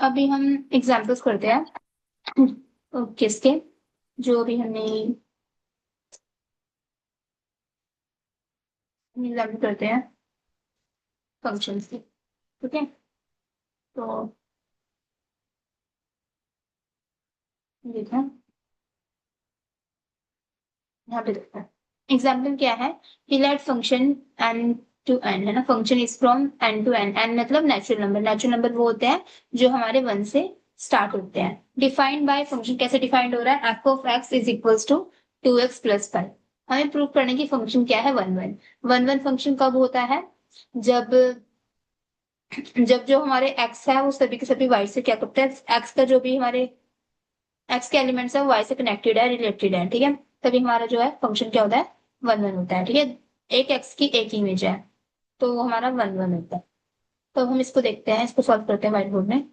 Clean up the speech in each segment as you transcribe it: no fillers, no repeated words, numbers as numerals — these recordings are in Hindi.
अभी हम एग्जाम्पल्स करते हैं। किसके, जो भी हमने एग्जाम्पल करते हैं फंक्शंस के। ठीक है, तो देखो यहाँ पे देखते हैं। एग्जाम्पल क्या है कि let function N to N है ना, function is from N to N. N मतलब नेचुरल नंबर, नेचुरल नंबर वो होते हैं जो हमारे वन से स्टार्ट होते हैं। डिफाइंड बाय फंक्शन कैसे डिफाइंड हो रहा है, F of X is equals to 2x+5। हमें प्रूव करने की फंक्शन क्या है, one one. One one function कब होता है, जब जब जो हमारे एक्स है वो सभी के सभी वाई से क्या करते हैं, एक्स का जो भी हमारे एक्स के एलिमेंट्स है वो वाई से कनेक्टेड है, रिलेटेड है। ठीक है, तभी हमारा जो है फंक्शन क्या होता है, वन वन होता है। ठीक है, एक एक्स की एक इमेज है तो वो हमारा वन वन होता है। तो हम इसको देखते हैं, इसको सॉल्व करते हैं व्हाइट बोर्ड में।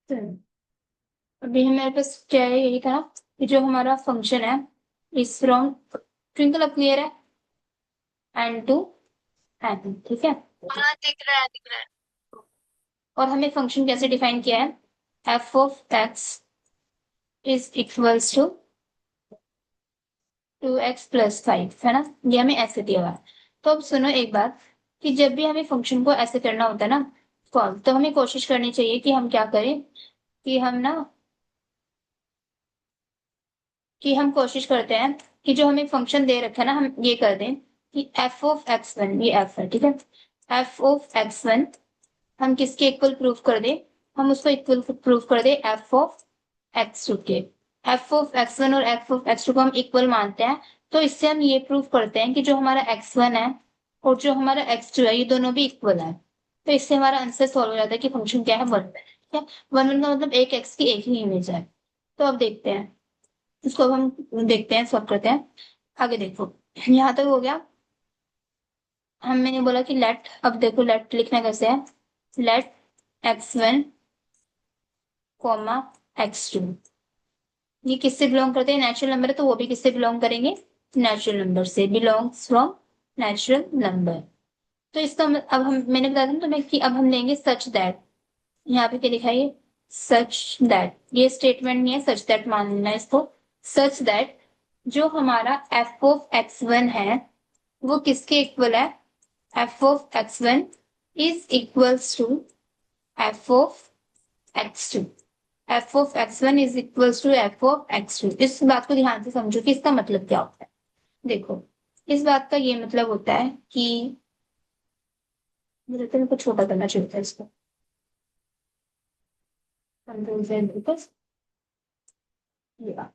तो अभी हमारे पास क्या है, यही था कि जो हमारा फंक्शन है इस फ्रॉम ट्विंकल अप क्लियर है एंड टू एन। ठीक है, हाँ दिख रहा है दिख रहा है। और हमें फंक्शन कैसे डिफाइन किया है, F of X is equals to 2x+5 है ना, ये हमें ऐसे दिया हुआ है। तो अब सुनो एक बात, कि जब भी हमें फंक्शन को ऐसे करना होता है ना सॉल्व, तो हमें कोशिश करनी चाहिए कि हम क्या करें, कि हम ना कि हम कोशिश करते हैं कि जो हमें फंक्शन दे रखा है ना, हम ये कर दें कि एफ ऑफ एक्स वन, ये एफ है ठीक है, एफ ऑफ एक्स वन हम किसके इक्वल प्रूफ कर दें, हम उसको इक्वल प्रूफ कर दें एफ ऑफ एक्स टू के। एफ ऑफ एक्स वन और एफ ऑफ एक्स टू को हम इक्वल मानते हैं, तो इससे हम ये प्रूफ करते हैं कि जो हमारा एक्स वन है और जो हमारा एक्स टू है ये दोनों भी इक्वल है। तो इससे हमारा आंसर सॉल्व हो जाता है कि फंक्शन क्या है, वन है। ठीक है, वन वन का मतलब एक एक्स की एक ही इमेज है। तो अब देखते हैं, इसको अब हम देखते हैं, सॉल्व करते हैं। आगे देखो, यहाँ तक हो गया। हम मैंने बोला कि लेट, अब देखो लेट लिखना कैसे है, let X one comma X two, ये किससे बिलोंग करते हैं, नेचुरल नंबर है तो वो भी किससे बिलोंग करेंगे, नेचुरल नंबर से, बिलोंग्स फ्रॉम नेचुरल नंबर। तो इसका अब हम मैंने बता दूं तुम्हें कि अब हम लेंगे सच दैट, यहाँ पे क्या लिखा है ये, सच दैट, ये स्टेटमेंट नहीं है, सच दैट मान लेना इसको। सच दैट जो हमारा एफ ऑफ एक्स वन है वो किसके इक्वल है, F of X one is equals to F of X two. F of X one is equals to F of X two. इस बात को ध्यान से समझो कि इसका मतलब क्या होता है। देखो, इस बात का ये मतलब होता है कि मुझे तो इनको छोटा करना चाहिए था इसको, कंट्रोल से बिकॉज ये बात।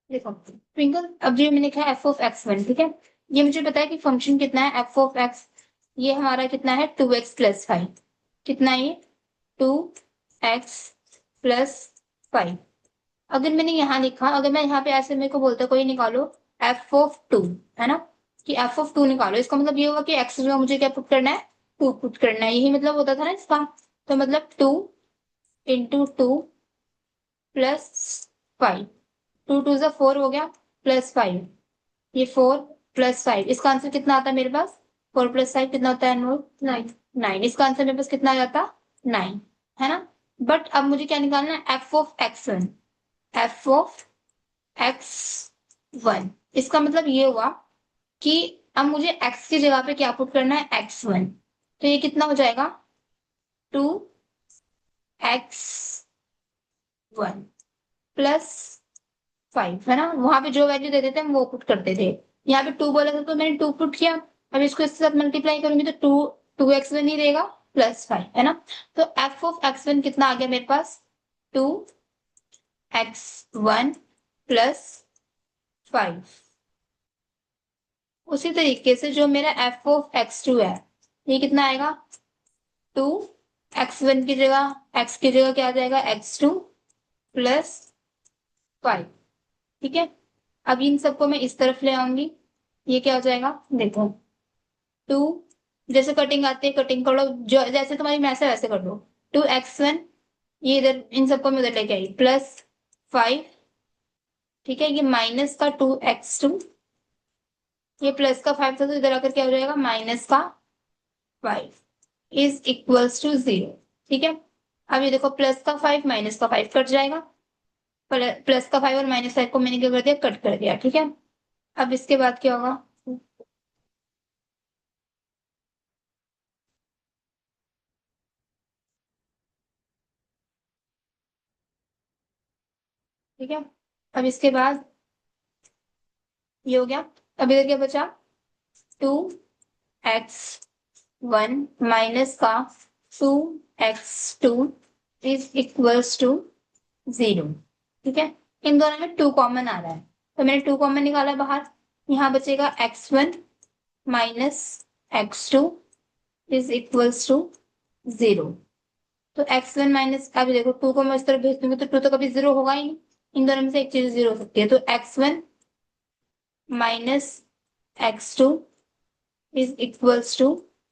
देखो ट्विंकल, अब ये मैंने लिखा है एफ ऑफ एक्स वन, ठीक है, ये मुझे पता है कि फंक्शन कितना है एफ ऑफ एक्स, ये हमारा कितना है 2x+5। कितना है ये, 2x+5। अगर मैंने यहाँ लिखा, अगर मैं यहाँ पे ऐसे मेरे को बोलता कोई निकालो एफ ऑफ टू, है ना, कि एफ ऑफ टू निकालो, इसका मतलब ये होगा कि एक्स में मुझे क्या पुट करना है, टू पुट करना है, यही मतलब होता था ना इसका। तो मतलब 2 × 2 + 5, 2 × 2 = 4 हो गया, +5, ये 4 + 5, इसका आंसर कितना आता है मेरे पास, 4 + 5 कितना होता है अनमोल, 9। 9, इसका आंसर मेरे पास कितना आ जाता, 9, है ना। बट अब मुझे क्या निकालना है, F of X one, F of X one, इसका मतलब ये हुआ कि अब मुझे एक्स की जगह पे क्या पुट करना है, एक्स वन। तो ये कितना हो जाएगा, 2x1 +5 है ना, वहां पे जो वैल्यू दे देते हैं हम वो पुट करते थे। यहाँ पे 2 बोला था तो मैंने 2 पुट किया। अब इसको इसके साथ मल्टीप्लाई करूंगी तो 2x1 ही रहेगा +5 है ना। तो f(x1) कितना आ गया मेरे पास, 2x1 +5। उसी तरीके से जो मेरा f(x2) है, ये कितना आएगा, 2x1 की जगह x की जगह क्या आ जाएगा, x2 +5। ठीक है, अब इन सबको मैं इस तरफ ले आऊंगी, ये क्या हो जाएगा, देखो 2, जैसे कटिंग आती है कटिंग कर लो, जो जैसे तुम्हारी मैथ है वैसे कर लो। 2x1, ये इधर इन सबको मैं उधर लेके आई, +5। ठीक है, ये माइनस का 2x2, ये प्लस का 5 था तो इधर आकर क्या हो जाएगा, -5 इज इक्वल्स टू 0। ठीक है, अब ये देखो प्लस का 5 माइनस का 5 कट जाएगा, प्लस का 5 और -5 को मैंने क्या कर दिया, कट कर दिया। ठीक है, अब इसके बाद क्या होगा, ठीक है, अब इसके बाद ये हो गया। अब इधर क्या बचा, 2x1 माइनस का 2x2 इज इक्वल्स टू 0। ठीक है, इन दोनों में 2 कॉमन आ रहा है तो मैंने 2 कॉमन निकाला बाहर, यहाँ बचेगा x1 minus x2 is equals to 0। तो x1 माइनस, अभी देखो 2 को मैं इस तरफ भेज दूंगी तो 2 तो कभी 0 होगा ही नहीं, इन दोनों में से एक चीज 0 हो सकती है। तो x1 minus x2 is equals to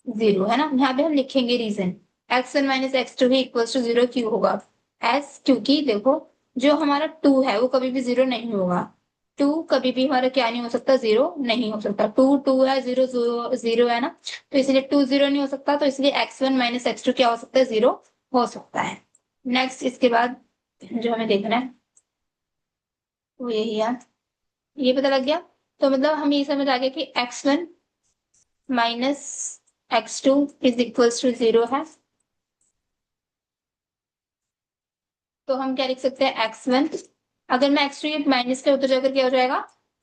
0 है ना। यहाँ पे हम लिखेंगे रीजन, x1 माइनस x2 ही इक्वल्स टू 0 क्यों होगा, एस क्योंकि देखो जो हमारा 2 है वो कभी भी 0 नहीं होगा, 2 कभी भी हमारा क्या नहीं हो सकता, 0 नहीं हो सकता। 2 है, 0 0 है ना, तो इसलिए 2 0 नहीं हो सकता, तो इसलिए x1 माइनस x2 क्या हो सकता है, 0 हो सकता है। नेक्स्ट इसके बाद जो हमें देखना है वो यही है, ये पता लग गया। तो मतलब हम ये समझ आ गया कि x1 minus x2 is equals to 0 है। तो हम क्या लिख सकते हैं, x1, अगर मैं x2 ये माइनस के उधर जाकर क्या हो जाएगा,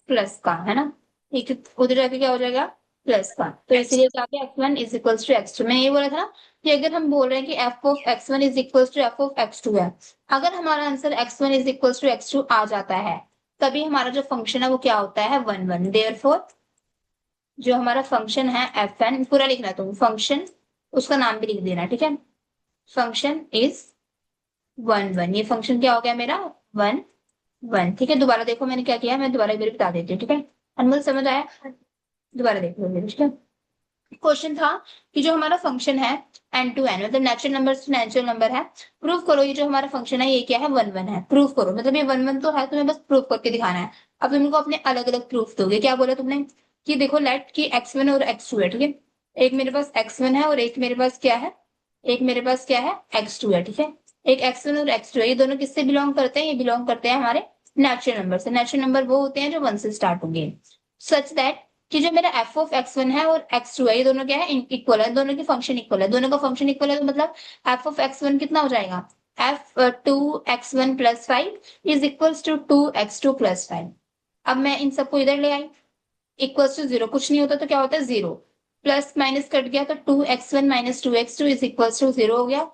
प्लस का है ना, एक उधर जाकर क्या हो जाएगा, प्लस का, तो इसीलिए जाके x1 is equals to x2। मैंने ये बोला था ना कि अगर हम बोल रहे हैं कि f(x1) is equals to f(x2) है, अगर हमारा answer x1 is equals to x2 आ जाता है, तभी हमारा जो फंक्शन है वो क्या होता है, 1 1। देयरफॉर जो हमारा फंक्शन है fn, पूरा लिखना तुम फंक्शन, उसका नाम भी लिख देना। ठीक है, फंक्शन इज 1 1, ये फंक्शन क्या हो गया मेरा, 1 1। ठीक है, दोबारा देखो मैंने क्या किया, मैं दोबारा एक बार बता देती हूँ। ठीक है, अनमोल समझ आया, दोबारा देख लो मेरे। ठीक है, क्वेश्चन था कि जो हमारा फंक्शन है एन टू एन, मतलब natural number two natural number है, प्रूव करो ये जो हमारा फंक्शन है ये क्या है, 1 1 है। प्रूव करो, मतलब ये 1 1 तो है, तुम्हें बस प्रूव करके दिखाना है। अब तुम इनको अपने अलग अलग प्रूफ दोगे, क्या बोला तुमने कि देखो लेट कि x1 और x2 है। ठीक है, एक मेरे पास x1 है और एक मेरे पास क्या है, एक मेरे पास क्या है, x2 है। ठीक है, एक x1 और x2 है, ये दोनों किससे बिलोंग करते हैं, ये बिलोंग करते हैं हमारे नेचुरल नंबर से। नेचुरल नंबर वो होते हैं जो 1 से स्टार्ट होंगे, सच दैट कि जो मेरा f(x1) है और x2 है, ये दोनों क्या है, इक्वल है, दोनों की फंक्शन इक्वल है। दोनों का फंक्शन इक्वल है तो मतलब f(x1) कितना हो जाएगा, f(2x1 + 5) is equals to 2x2 + 5। अब मैं इन सबको इधर ले आई, इक्वल्स टू 0, कुछ नहीं होता तो क्या होता है, 0, प्लस माइनस कट गया तो 2x1 - 2x2 is equals to 0 हो गया।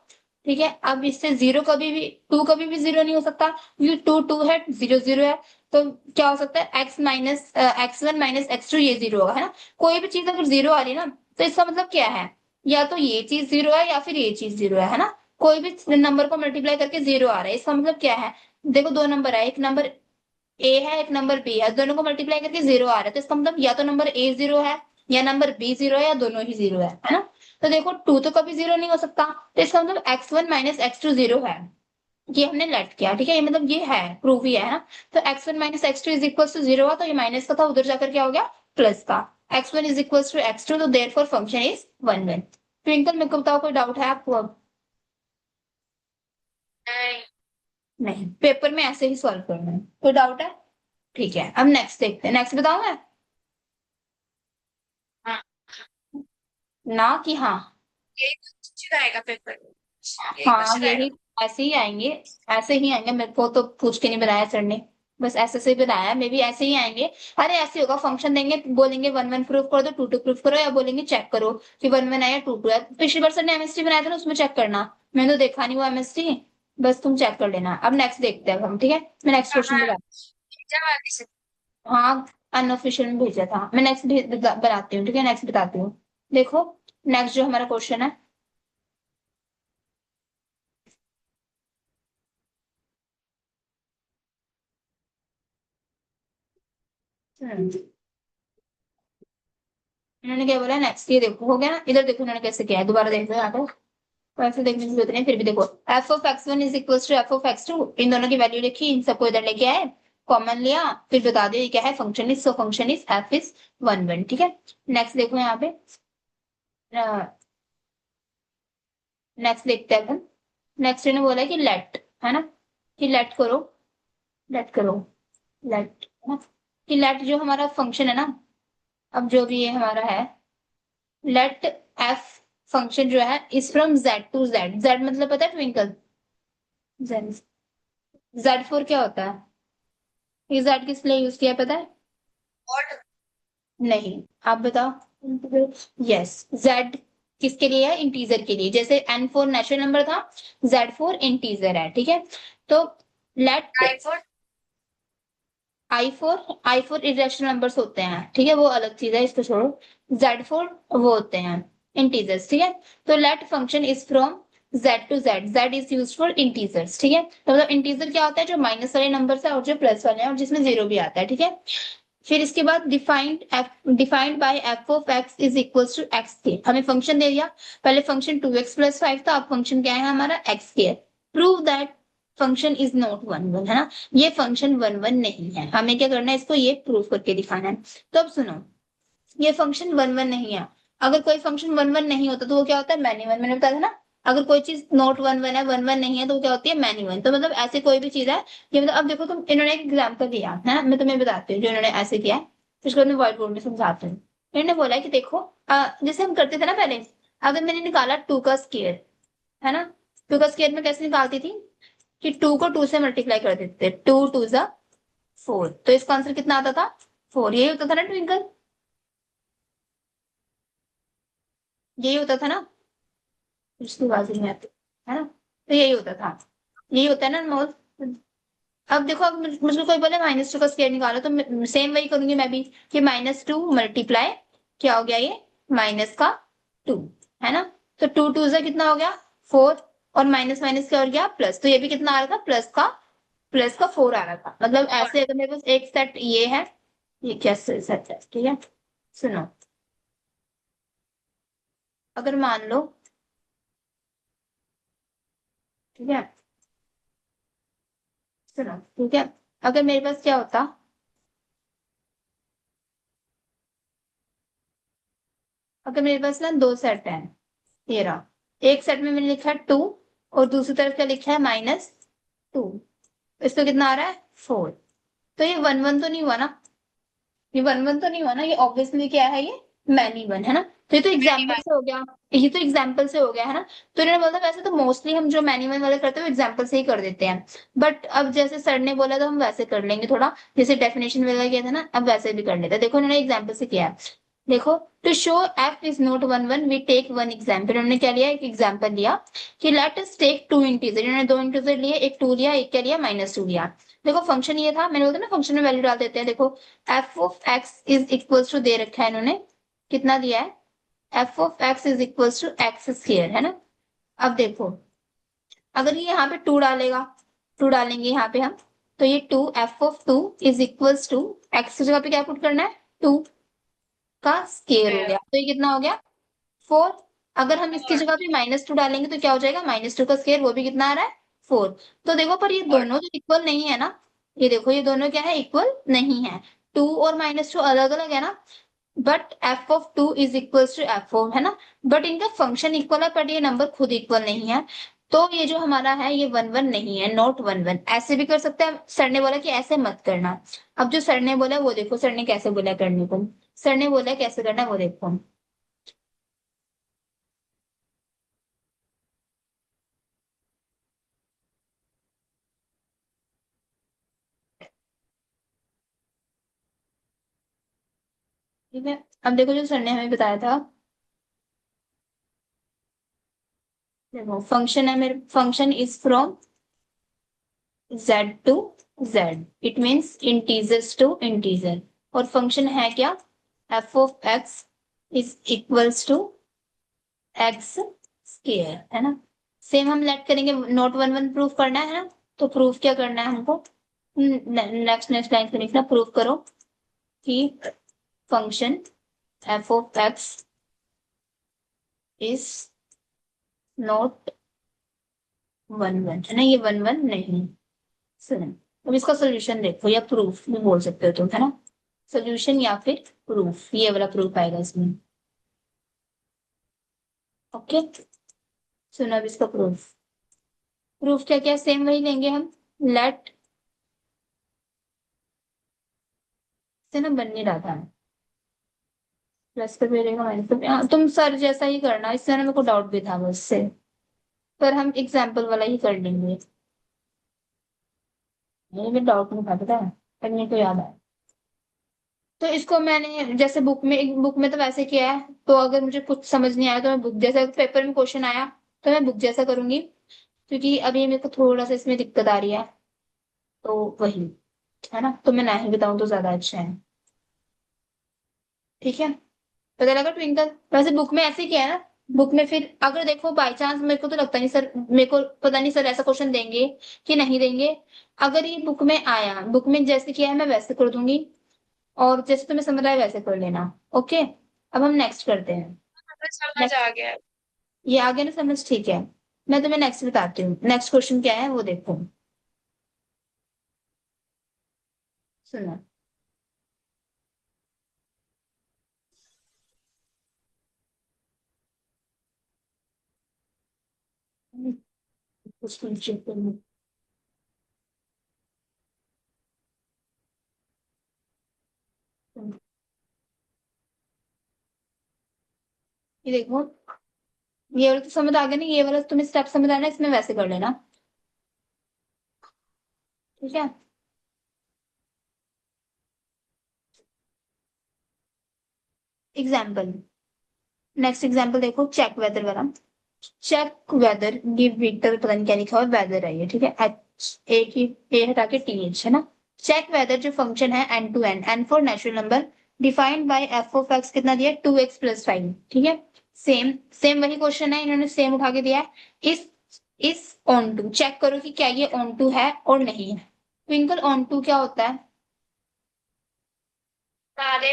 ठीक है, अब इससे 0 कभी भी, 2 कभी भी 0 नहीं हो सकता क्योंकि 2 2 है, 0 0 है, तो क्या हो सकता है, x1 - x2 ये 0 होगा है ना। कोई भी चीज अगर 0 आ रही है ना तो इसका मतलब क्या है, या तो ये चीज 0 है या फिर ये चीज 0 है ना। कोई भी नंबर को मल्टीप्लाई करके 0 आ रहा है, इसका मतलब क्या है, देखो दो नंबर है, एक नंबर ए है एक नंबर बी है, दोनों को मल्टीप्लाई करके 0 आ रहा है, तो इसका मतलब या तो नंबर ए 0 है या नंबर बी 0 है या दोनों ही 0 है ना। तो देखो 2 तो कभी 0 नहीं हो सकता, तो इसका मतलब x1 - x2 0 है, ये हमने लेट किया। ठीक है, ये मतलब ये है, प्रूफ ही है ना। तो x1 - x2 is equal to 0 हुआ, तो ये माइनस का था उधर जाकर क्या हो गया, प्लस का। x1 is equal to x2, तो देयरफॉर फंक्शन इज 1 1। ट्विंकल मेरे को बताओ कोई डाउट है आपको अब, नहीं पेपर में ऐसे ही सॉल्व करना है, कोई डाउट है, ठीक है। अब नेक्स्ट देखते हैं, नेक्स्ट बताऊं मैं, हाँ ना कि हाँ, यही तो आएगा पेपर, हाँ यही ऐसे ही आएंगे, ऐसे ही आएंगे, मेरे को तो पूछ के नहीं बनाया सर ने, बस ऐसे से बनाया, मे भी ऐसे ही आएंगे। अरे ऐसे होगा, फंक्शन देंगे, बोलेंगे वन वन प्रूफ कर दो, टू टू प्रूफ करो, या बोलेंगे चेक करो कि वन वन आया टू टू है। पिछली बार सर ने एमएसटी बनाया था ना, उसमें चेक करना, मैंने तो देखा नहीं वो एमएसटी, बस तुम चेक कर लेना। अब नेक्स्ट देखते हैं अब हम, ठीक है, मैं नेक्स्ट क्वेश्चन बता। हाँ, अनऑफिशियल में भेजा था, मैं नेक्स्ट बनाती हूँ, ठीक है, नेक्स्ट बताती हूँ। देखो, नेक्स्ट जो हमारा क्वेश्चन है, इन्होंने क्या बोला नेक्स्ट, ये देखो हो गया ना, इधर देखो इन्होंने कैसे किया है, दोबारा देखो यहाँ पे, तो ऐसे देखने की जरूरत नहीं, फिर भी देखो, F of X one is equal to F of X two, इन दोनों की वैल्यू लिखी, इन सबको इधर लेके आए, कॉमन लिया, फिर बता दिया ये क्या है, function is, so function is F is one one, ठीक है। नेक्स्ट देखो यहाँ पे, नेक्स्ट देखते हैं अपन। नेक्स्ट इन्होंने बोला है कि लेट, है ना, कि लेट करो, लेट करो, लेट, है ना, कि लेट जो हमारा फंक्शन है ना, अब जो भी ये हमारा है, लेट एफ फंक्शन जो है is from Z to Z, Z मतलब पता है ट्विंकल, जेड, जेड फोर क्या होता है, ये जेड किस लिए यूज किया है पता है? नहीं, आप बताओ। यस, जेड किसके लिए है, इंटीजर के लिए, जैसे एन फोर नेचुरल नंबर था, जेड फोर इंटीजर है, ठीक है। तो लेट आई फोर इरेशनल नंबर्स होते हैं, ठीक है, वो अलग चीज है, इसको छोड़ो। जेड फोर वो होते हैं इंटीजर्स, ठीक है। तो let function is from Z to Z, Z is use for integers, ठीक है, तो मतलब इंटीजर क्या होता है, जो माइनस वाले नंबर है और जो प्लस वाले हैं और जिसमें जीरो भी आता है, ठीक है। फिर इसके बाद defined by F of X is equal to X के, हमें फंक्शन दे दिया, पहले function two X plus five था, अब फंक्शन क्या है हमारा एक्स के, prove that function is not one one, है ना, ये फंक्शन वन वन नहीं है, हमें क्या करना है, इसको ये प्रूव करके दिखाना है। तो अब सुनो, ये फंक्शन वन वन नहीं है, अगर कोई फंक्शन वन वन नहीं होता तो वो क्या होता है, मैनी वन, मैंने बताया था ना, अगर कोई चीज नॉट वन वन है, वन वन नहीं है, तो वो क्या होती है, मैनी वन, तो मतलब ऐसे कोई भी चीज है, ये मतलब अब देखो तुम, इन्होंने एक एग्जाम्पल दिया है ना, मैं तुम्हें बताती हूँ जो इन्होंने ऐसे किया है, फिर उसको मैं व्हाइट बोर्ड में समझाती हूँ। इन्होंने बोला है कि देखो, जैसे हम करते थे ना पहले, अगर मैंने निकाला टू का स्केयर, है ना, टू का स्केयर में कैसे निकालती थी, कि टू को टू से मल्टीप्लाई कर देते थे, टू टू जा फोर, तो इसका आंसर कितना आता था, फोर, यही होता था ना ट्विंकल, यही होता था ना, उसकी आवाज नहीं आती, है ना, तो यही होता था, यही होता है ना अनमोल। अब देखो, अब मुझको कोई बोले माइनस टू का स्क्वायर निकालो, तो सेम वही करूंगी मैं भी, कि माइनस टू मल्टीप्लाई, क्या हो गया ये, माइनस का टू, है ना, तो टू टू से कितना हो गया, फोर, और माइनस माइनस क्या हो गया प्लस, तो ये भी कितना आ रहा था, प्लस का फोर आ रहा था, मतलब ऐसे अगर मेरे पास एक सेट ये है, ये क्या सेट है, ठीक है, सुनो, अगर मान लो, ठीक है, सुनो, ठीक है, अगर मेरे पास क्या होता, अगर मेरे पास ना दो सेट है, ये रहा, एक सेट में मैंने लिखा है टू, और दूसरी तरफ क्या लिखा है, माइनस टू, इसको कितना आ रहा है, फोर, तो ये वन वन तो नहीं हुआ ना, ये वन वन तो नहीं हुआ ना, ये ऑब्वियसली क्या है, ये मैनी वन है ना, तो ये तो एग्जाम्पल से हो गया, ये तो एग्जाम्पल से हो गया, है ना। तो इन्होंने बोला वैसे तो मोस्टली हम जो मैनी वन वाले करते हैं वो एग्जाम्पल से ही कर देते हैं, बट अब जैसे सर ने बोला तो हम वैसे कर लेंगे थोड़ा, जैसे डेफिनेशन वगैरह किया था ना, अब वैसे भी कर लेते हैं, देखो इन्होंने एग्जाम्पल से किया है। देखो, to show F is not one one we take one example, उन्होंने क्या लिया, एक एग्जाम्पल लिया, कि let us take two integer, इन्होंने दो इंटीजर लिए, एक टू लिया, एक क्या लिया, माइनस टू लिया। देखो फंक्शन ये था, मैंने बोलता ना फंक्शन में वैल्यू डाल देते हैं, देखो F of X is equal to दे रखा है इन्होंने, कितना दिया है, F of X is equal to X square, है ना। अब देखो, अगर ये यहाँ पे टू डालेगा, टू डालेंगे यहाँ पे हम, तो ये to F of two is equal to, X की जगह पे क्या पुट करना है, टू का स्केयर हो गया, तो ये कितना हो गया, फोर। अगर हम इसकी जगह पे माइनस टू डालेंगे तो क्या हो जाएगा, माइनस टू का स्केयर, वो भी कितना आ रहा है, फोर। तो देखो, पर ये दोनों तो इक्वल नहीं है ना, ये देखो ये दोनों क्या है, इक्वल नहीं है, टू और माइनस टू अलग अलग है ना, but F of two is equal to F of, है ना, बट इनका फंक्शन इक्वल है, बट ये नंबर खुद इक्वल नहीं है, तो ये जो हमारा है ये वन वन नहीं है, नॉट वन वन, ऐसे भी कर सकते हैं, सर ने बोला कि ऐसे मत करना। अब जो सर ने बोला वो देखो, सर ने कैसे बोला करने को, सर ने बोला कैसे करना वो देखो, ठीक है। अब देखो जो सर ने हमें बताया था, देखो फंक्शन है मेरे, function is from z to z, it means integers to integer. और फंक्शन है क्या, f of x is equals to x square, है ना। सेम हम लेट करेंगे, नोट वन वन प्रूफ करना है ना, तो प्रूफ क्या करना है हमको, नेक्स्ट नेक्स्ट लाइन पे लिखना, प्रूफ करो कि function f of x is not one one, है ना, ये वन वन नहीं। सुनो, अब इसका सोल्यूशन देखो, या प्रूफ भी बोल सकते हो तुम, है ना, सोल्यूशन या फिर प्रूफ, ये वाला प्रूफ आएगा इसमें। ओके, सुनो अब इसका प्रूफ। प्रूफ क्या क्या, सेम वही लेंगे हम, लेट से ना बन नहीं रहा था, प्लस पे मिलेगा माइनस पे, हाँ, तुम सर जैसा ही करना, इससे ना मेरे को डाउट भी था मुझसे, पर हम एग्जाम्पल वाला ही कर लेंगे, मुझे भी डाउट नहीं था पता है, पर मेरे को याद आया। तो इसको मैंने जैसे बुक में तो वैसे किया है, तो अगर मुझे कुछ समझ नहीं आया तो मैं बुक जैसा, पेपर में क्वेश्चन आया तो मैं बुक जैसा करूंगी, क्योंकि अभी मेरे को थोड़ा सा इसमें दिक्कत आ रही है, तो वही, है ना, तो मैं ना ही बताऊं तो ज्यादा अच्छा है। ठीक है, पता लगा ट्विंकल, वैसे बुक में ऐसे किया है ना, बुक में फिर अगर देखो बाई चांस, मेरे को तो लगता नहीं सर, मेरे को पता नहीं सर ऐसा क्वेश्चन देंगे कि नहीं देंगे। अगर ये बुक में आया, बुक में जैसे किया है मैं वैसे कर दूंगी, और जैसे तुम्हें समझ आए वैसे कर लेना। ओके, अब हम नेक्स्ट करते हैं। हमें समझ नेक्स्ट, आ गया। ये आ गया ना समझ, ठीक है। मैं तुम्हें नेक्स्ट बताती हूँ, नेक्स्ट क्वेश्चन क्या है वो देखो, सुनो। क्वेश्चन चेक करो। ये देखो, ये वाला तो समझ आ गया ना, ये वाला तुम्हें स्टेप समझ आना, इसमें वैसे कर लेना। ठीक है, एग्जाम्पल, नेक्स्ट एग्जाम्पल देखो, चेक वेदर वाला। चेक वेदर गिव विक्टर, पता नहीं क्या लिखा हुआ, वेदर है ये, ठीक है, एच ए की, ए हटा के टी एच, है ना। चेक वेदर जो फंक्शन है N to N, N for natural number, defined by F of X कितना दिया, 2x प्लस 5, ठीक है। सेम सेम वही क्वेश्चन है, इन्होंने सेम उठा के दिया है। इस ऑन टू चेक करो कि क्या ये ऑन टू है और नहीं है। ट्विंकल, ऑन टू क्या होता है, सारे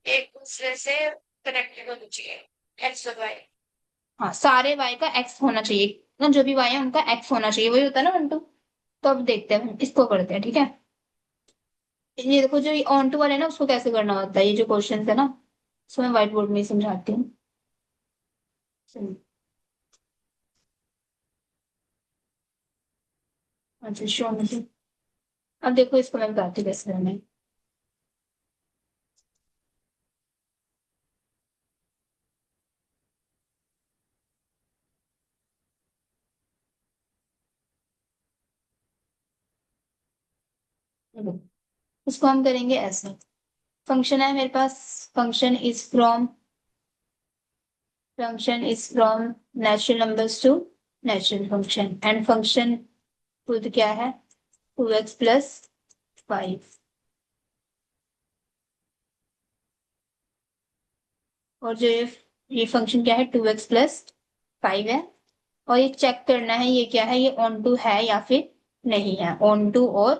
एक दूसरे से कनेक्टेड होने चाहिए, एक्स और वाई। हाँ, सारे y का x होना चाहिए ना, जो भी y है उनका x होना चाहिए, वही होता है ना वन टू। तो अब देखते हैं, हम इसको करते हैं, ठीक है। ये देखो, जो ये ऑन टू वाले है ना, उसको कैसे करना होता है, ये जो क्वेश्चन है ना, उसको मैं व्हाइट बोर्ड में ही समझाती हूँ। सुनो। अच्छा, शो मुझे, अब देखो इसको मैं बताती हूँ कैसे करना है। देखो, इसको हम करेंगे ऐसे, फंक्शन है मेरे पास, function is from function is from natural numbers to natural function, and function खुद क्या है, 2x प्लस 5। और जो ये फंक्शन क्या है, 2x प्लस 5 है। और ये चेक करना है, ये क्या है, ये ऑन टू है या फिर नहीं है, ऑन टू और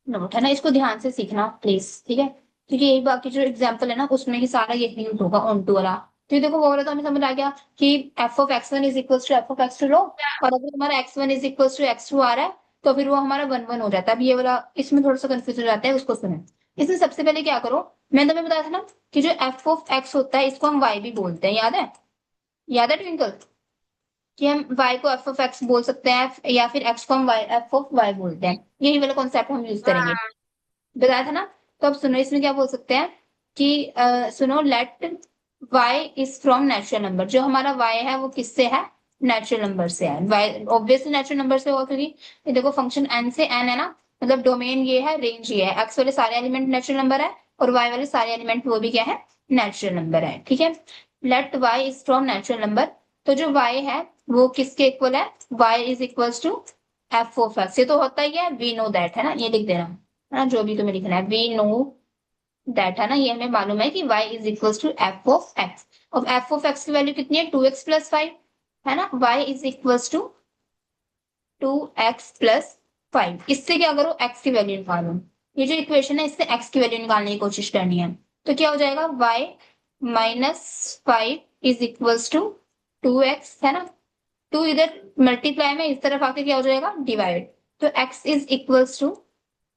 नोट, है ना। इसको ध्यान से सीखना प्लीज, ठीक है, क्योंकि यही बाकी जो एग्जाम्पल है ना, उसमें ही सारा यही यूज होगा, ऑन टू वाला। तो देखो, वो वाला तो हमें समझ आ गया कि F of X one is equal to F of X two लो, और अगर हमारा x1 is equal to x2 आ रहा है, तो फिर वो हमारा वन वन हो जाता है। अब ये वाला इसमें थोड़ा सा कंफ्यूज हो जाता है, उसको सुने। इसमें सबसे पहले क्या करो, मैंने तुम्हें बताया था ना कि जो एफ ऑफ एक्स होता है, इसको हम वाई भी बोलते हैं, याद है, याद है ट्विंकल, कि हम y को एफ ऑफ एक्स बोल सकते हैं, या फिर x को हम y एफ ऑफ y बोलते हैं, यही वाला कॉन्सेप्ट हम यूज करेंगे, हाँ। बताया था ना। तो अब सुनो, इसमें क्या बोल सकते हैं कि सुनो, let y is from natural number, जो हमारा y है वो किससे है, नेचुरल नंबर से है। y ऑब्वियसली नेचुरल नंबर से होगा, क्योंकि ये देखो फंक्शन n से n है ना, मतलब डोमेन ये है, रेंज ये है, x वाले सारे एलिमेंट नेचुरल नंबर है, और y वाले सारे एलिमेंट वो भी क्या है, नेचुरल नंबर है। ठीक है, let y is from natural number. तो जो y है वो किसके इक्वल है, y is equals to F of X. ये तो होता ही है, वी नो दैट, है ना, ये लिख देना, है ना, जो भी तुम्हें लिखना है, वी नो दैट, है ना, ये हमें मालूम है कि y is equals to F of X. अब एफ ऑफ एक्स की वैल्यू कितनी है, 2x प्लस 5, है ना, y is equals to 2x plus 5। इससे क्या करो, x की वैल्यू निकालो। ये जो इक्वेशन है इससे x की वैल्यू निकालने की कोशिश करनी है। तो क्या हो जाएगा, y minus 5 is equals to 2x, है ना, 2 इधर मल्टीप्लाई में इस तरफ आके क्या हो जाएगा, डिवाइड। तो x is equals to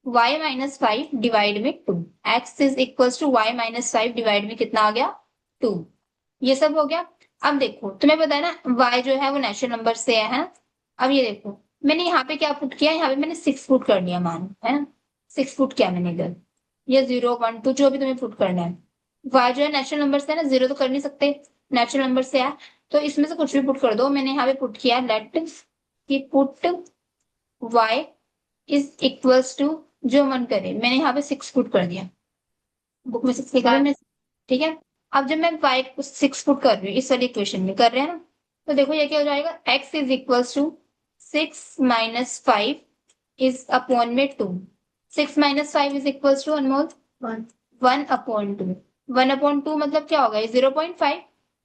y minus 5 divide में 2। x is equals to y minus 5 divide में कितना आ गया, 2। ये सब हो गया। अब देखो तुम्हें पता है ना y जो है वो नेचुरल नंबर से है ना। अब ये देखो मैंने यहाँ पे क्या पुट किया, यहाँ पे मैंने 6 पुट कर दिया, मान, है ना, 6 पुट किया मैंने इधर। ये 0 1 2 जो भी तुम्हें पुट करना है। y जो है नेचुरल नंबर से है ना, 0 तो कर नहीं सकते, नेचुरल नंबर से है, तो इसमें से कुछ भी पुट कर दो। मैंने यहाँ पे पुट किया लेट कि put y is equals to, जो मन करे, मैंने यहाँ पे 6 पुट कर दिया, बुक में 6 लिखा है मैंने। ठीक है, अब जब मैं y को 6 पुट कर रही हूँ, इस वाली इक्वेशन में कर रहे हैं ना, तो देखो ये क्या हो जाएगा, x is equals to 6 minus 5 is upon में 2। 6 minus 5 is equals to Anmol 1 upon 2। 1 upon 2 मतलब क्या होगा, 0.5,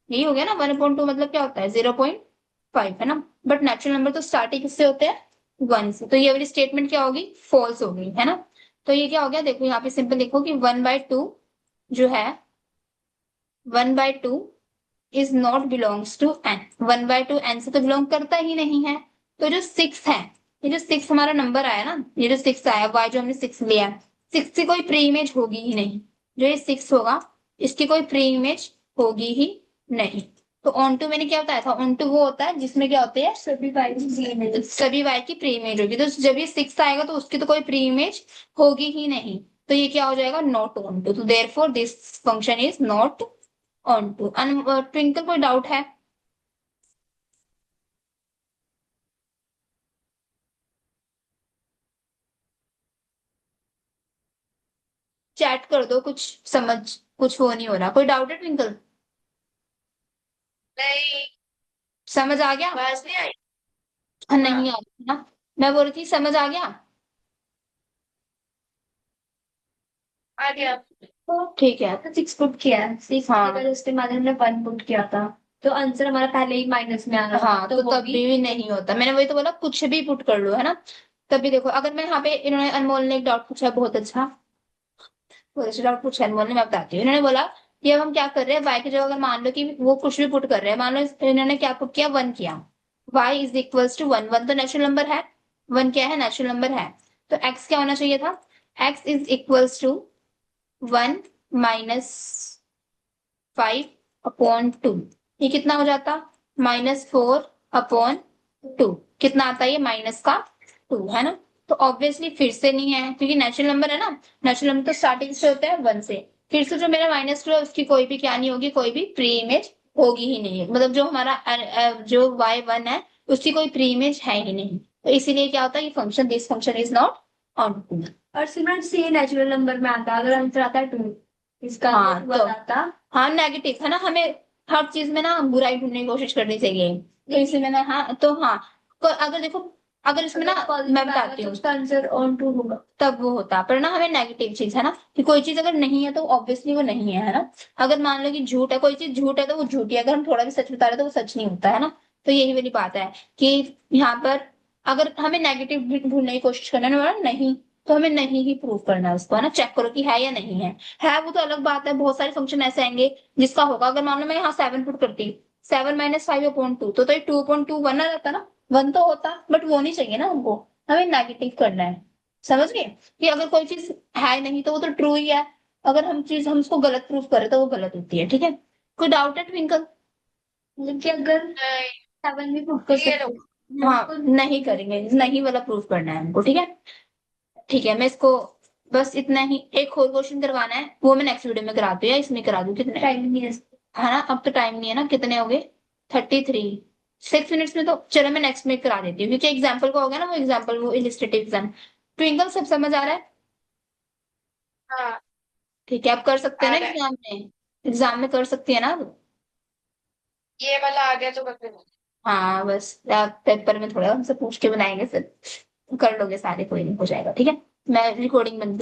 यही हो गया ना, 1 अपॉन 2 मतलब क्या होता है, 0.5, है ना। बट नेचुरल नंबर तो स्टार्ट ही किससे होते हैं, 1 से। तो ये वाली स्टेटमेंट क्या होगी, फॉल्स होगी, है ना। तो ये क्या हो गया, देखो यहाँ पे सिंपल देखो कि 1/2 जो है, 1/2 is not belongs to N. 1/2 N से तो बिलोंग करता ही नहीं है। तो जो 6 है, ये जो 6 हमारा नंबर आया ना, ये जो 6 आया, वाई जो हमने 6 लिया है, 6 की कोई प्री इमेज होगी ही नहीं। जो ये 6 होगा इसकी कोई प्री इमेज होगी ही नहीं। तो ऑन टू मैंने क्या बताया था, ऑन टू वो होता है जिसमें क्या होते हैं, सभी वाई की प्री इमेज होगी। तो जब ये 6 आएगा तो उसकी तो कोई प्री इमेज होगी ही नहीं। तो ये क्या हो जाएगा, नॉट ऑन टू। तो therefore this function is not onto. Twinkle कोई डाउट है, चैट कर दो, कुछ समझ, कुछ वो नहीं हो रहा, कोई डाउट है ट्विंकल, नहीं, समझ आ गया, आवाज नहीं आई। हाँ, नहीं आ गया ना, मैं बोल रही थी समझ आ गया। आ गया। ठीक है, तो 6 पुट किया है, 6 हाँ की उसके बाद हमने 1 पुट किया था, तो आंसर हमारा पहले ही माइनस में आ रहा था, हाँ, तो वो तब भी नहीं होता, मैंने वही तो बोला कुछ भी पुट कर लो, है ना। तभी देखो, अगर मैं यहाँ पे, इन्होंने, अनमोल ने एक डाउट पूछा है, बहुत अच्छा, बहुत अच्छा डाउट पूछा है अनमोल ने, मैं बताती हूँ। इन्होंने बोला कि अब हम क्या कर रहे हैं, वाई की जगह अगर मान लो कि वो कुछ भी पुट कर रहे हैं, मान लो इन्होंने क्या पुट किया, 1 किया, वाई इज इक्वल्स टू 1। 1 तो नेचुरल नंबर है, 1 क्या है, नेचुरल नंबर है। तो एक्स क्या होना चाहिए था, X is equals to 1 minus 5 upon 2। ये कितना हो जाता, -4/2। कितना आता है ये, माइनस का 2, है ना। तो ऑब्वियसली फिर से नहीं है, क्योंकि नेचुरल नंबर है ना, नेचुरल नंबर तो स्टार्टिंग से होते हैं 1 से। फिर से जो मेरा -2 है उसकी कोई भी क्या नहीं होगी, कोई भी प्री इमेज होगी ही नहीं, मतलब जो हमारा जो y1 है उसकी कोई प्री इमेज है ही नहीं। तो इसीलिए क्या होता है, ये function, this function is not onto. और सिमरन सी नेचुरल नंबर में आता है, अगर आंसर आता है 2, इसका हाँ, आंसर तो आता। हाँ, नेगेटिव है ना, हमें हर चीज में ना बुराई ढूंढने की कोशिश करनी चाहिए। तो इसलिए मैंने, हाँ तो हाँ, अगर देखो, अगर इसमें ना, मैं बताती हूँ, उसका आंसर ऑन टू होगा। तब वो होता, पर ना हमें नेगेटिव चीज है ना, कि कोई चीज अगर नहीं है तो ऑब्वियसली वो नहीं है ना। अगर मान लो कि झूठ है, कोई चीज झूठ है तो वो झूठी है, अगर हम थोड़ा भी सच बता रहे तो वो सच नहीं होता, है ना। तो यही वाली बात है कि यहाँ पर अगर हमें नेगेटिव ढूंढने की कोशिश करना है ना, नहीं, तो हमें नहीं ही प्रूव करना है उसको, है ना, चेक करो कि है या नहीं है वो तो अलग बात है। बहुत सारे फंक्शन ऐसे आएंगे जिसका होगा, अगर मान लो मैं यहाँ 7 पुट करती, 7 माइनस 5/2, तो ये 2/2 1 आ जाता ना, 1 तो होता, बट वो नहीं चाहिए ना हमको, हमें नेगेटिव करना है। समझ गए, कि अगर कोई चीज है नहीं तो वो तो ट्रू ही है, अगर हम उसको गलत प्रूफ करें तो वो गलत होती है। ठीक है, कोई डाउट है ट्विंकल, लेकिन अगर नहीं, 7 भी पुट कर क्लियर सकते हो। हैं। हाँ नहीं करेंगे, नहीं वाला प्रूफ करना है हमको। ठीक है, ठीक है, मैं इसको बस इतना ही, एक और क्वेश्चन करवाना है, वो मैं नेक्स्ट वीडियो में कराती हूँ या इसमें करा दूँ, कितने, टाइम नहीं है। है ना, अब तो टाइम नहीं है ना, कितने हो गए, 33, 6 मिनट्स में, तो चलो मैं नेक्स्ट में करा देती हूँ, क्योंकि एग्जाम्पल का हो गया ना, वो एग्जाम्पल, वो इलिस्ट्रेटिव एग्जाम। ट्विंकल सब समझ आ रहा है, हाँ, ठीक है, आप कर सकते हैं आ ना रहा है, एग्जाम में कर सकती है ना आप? ये वाला आ गया तो कर दूंगा। हाँ बस आप पेपर में थोड़ा हमसे पूछ के बनाएंगे, फिर कर लोगे सारे, कोई नहीं हो जाएगा, ठीक है। मैं रिकॉर्डिंग बंद